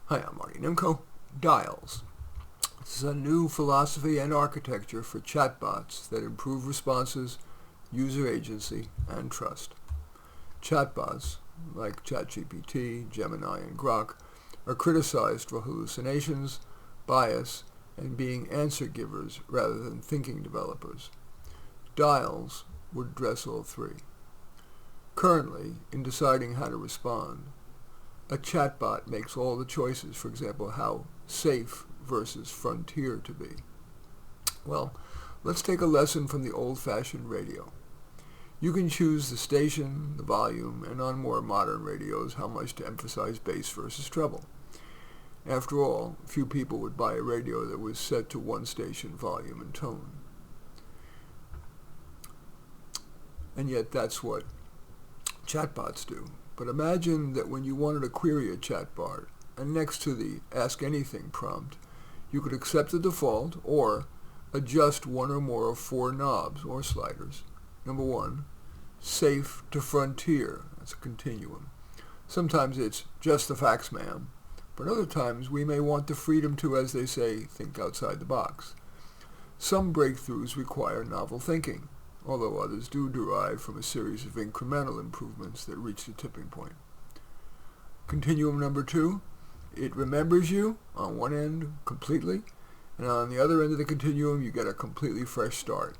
Hi, I'm Marty Nimco. Dials. This is a new philosophy and architecture for chatbots that improve responses, user agency, and trust. Chatbots, like ChatGPT, Gemini, and Grok, are criticized for hallucinations, bias, and being answer givers rather than thinking developers. Dials would address all three. Currently, in deciding how to respond, a chatbot makes all the choices, for example, how safe versus frontier to be. Well, let's take a lesson from the old-fashioned radio. You can choose the station, the volume, and on more modern radios, how much to emphasize bass versus treble. After all, few people would buy a radio that was set to one station volume and tone. And yet that's what chatbots do. But imagine that when you wanted to query a chatbot, and next to the Ask Anything prompt, you could accept the default or adjust one or more of four knobs or sliders. Number one, safe to frontier. That's a continuum. Sometimes it's just the facts, ma'am. But other times we may want the freedom to, as they say, think outside the box. Some breakthroughs require novel thinking, although others do derive from a series of incremental improvements that reach the tipping point. Continuum number two, it remembers you on one end completely, and on the other end of the continuum you get a completely fresh start.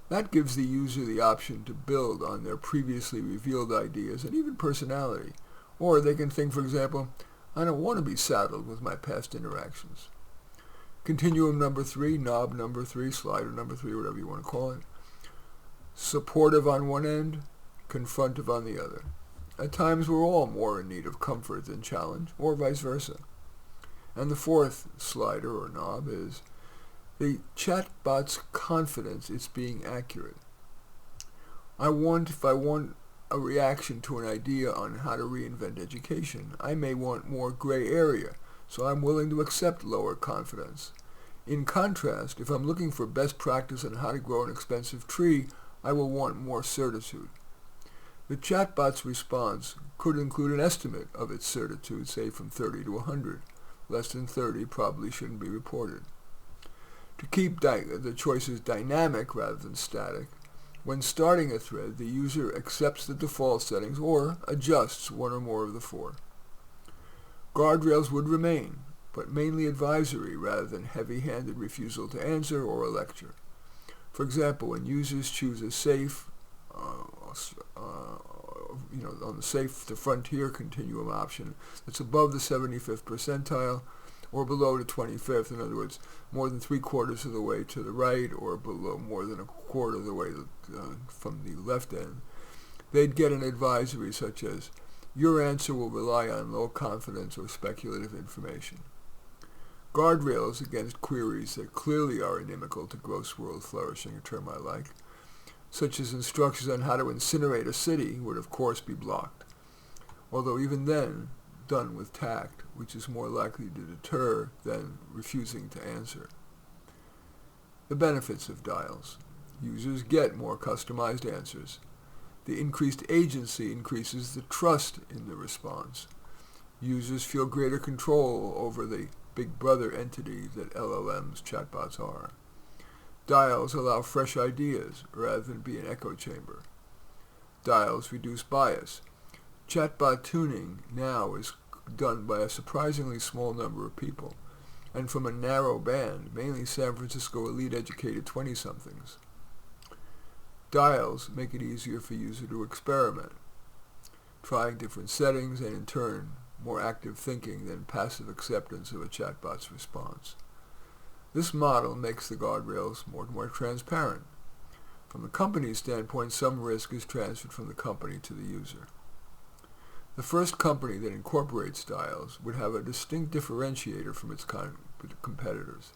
That gives the user the option to build on their previously revealed ideas and even personality, or they can think, for example, I don't want to be saddled with my past interactions. Continuum number three, knob number three, slider number three, whatever you want to call it. Supportive on one end, confrontive on the other. At times we're all more in need of comfort than challenge, or vice versa. And the fourth slider or knob is the chatbot's confidence it's being accurate. If I want a reaction to an idea on how to reinvent education, I may want more gray area, so I'm willing to accept lower confidence. In contrast, if I'm looking for best practice on how to grow an expensive tree, I will want more certitude. The chatbot's response could include an estimate of its certitude, say from 30 to 100. Less than 30 probably shouldn't be reported. To keep the choices dynamic rather than static, when starting a thread, the user accepts the default settings or adjusts one or more of the four. Guardrails would remain, but mainly advisory rather than heavy-handed refusal to answer or a lecture. For example, when users choose a safe, on the safe to frontier continuum option that's above the 75th percentile or below the 25th, in other words, more than 3/4 of the way to the right or below more than 1/4 of the way from the left end, they'd get an advisory such as, your answer will rely on low confidence or speculative information. Guardrails against queries that clearly are inimical to gross world flourishing, a term I like, such as instructions on how to incinerate a city, would of course be blocked, although even then done with tact, which is more likely to deter than refusing to answer. The benefits of dials. Users get more customized answers. The increased agency increases the trust in the response. Users feel greater control over the big brother entity that LLMs, chatbots are. Dials allow fresh ideas rather than be an echo chamber. Dials reduce bias. Chatbot tuning now is done by a surprisingly small number of people, and from a narrow band, mainly San Francisco elite-educated 20-somethings. Dials make it easier for users to experiment, trying different settings and in turn more active thinking than passive acceptance of a chatbot's response. This model makes the guardrails more transparent. From the company's standpoint, some risk is transferred from the company to the user. The first company that incorporates dials would have a distinct differentiator from its competitors.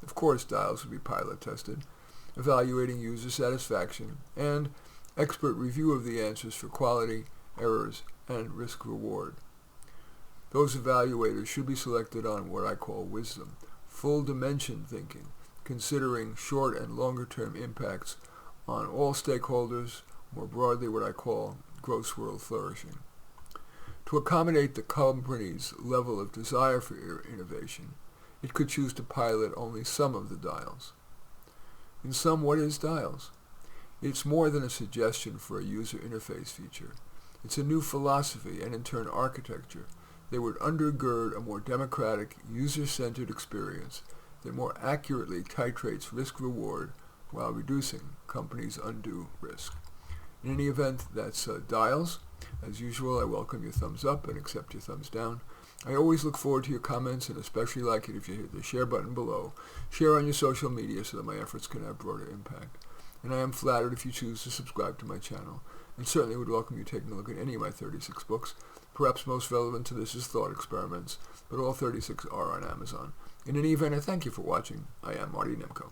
Of course, dials would be pilot tested, evaluating user satisfaction, and expert review of the answers for quality, errors, and risk-reward. Those evaluators should be selected on what I call wisdom, full dimension thinking, considering short and longer term impacts on all stakeholders, more broadly what I call gross world flourishing. To accommodate the company's level of desire for innovation, it could choose to pilot only some of the dials. In sum, what is dials? It's more than a suggestion for a user interface feature. It's a new philosophy and in turn architecture that would undergird a more democratic, user-centered experience that more accurately titrates risk-reward while reducing companies' undue risk. In any event, that's dials. As usual, I welcome your thumbs up and accept your thumbs down. I always look forward to your comments and especially like it if you hit the share button below. Share on your social media so that my efforts can have broader impact. And I am flattered if you choose to subscribe to my channel, and certainly would welcome you taking a look at any of my 36 books. Perhaps most relevant to this is Thought Experiments, but all 36 are on Amazon. In any event, I thank you for watching. I am Marty Nemko.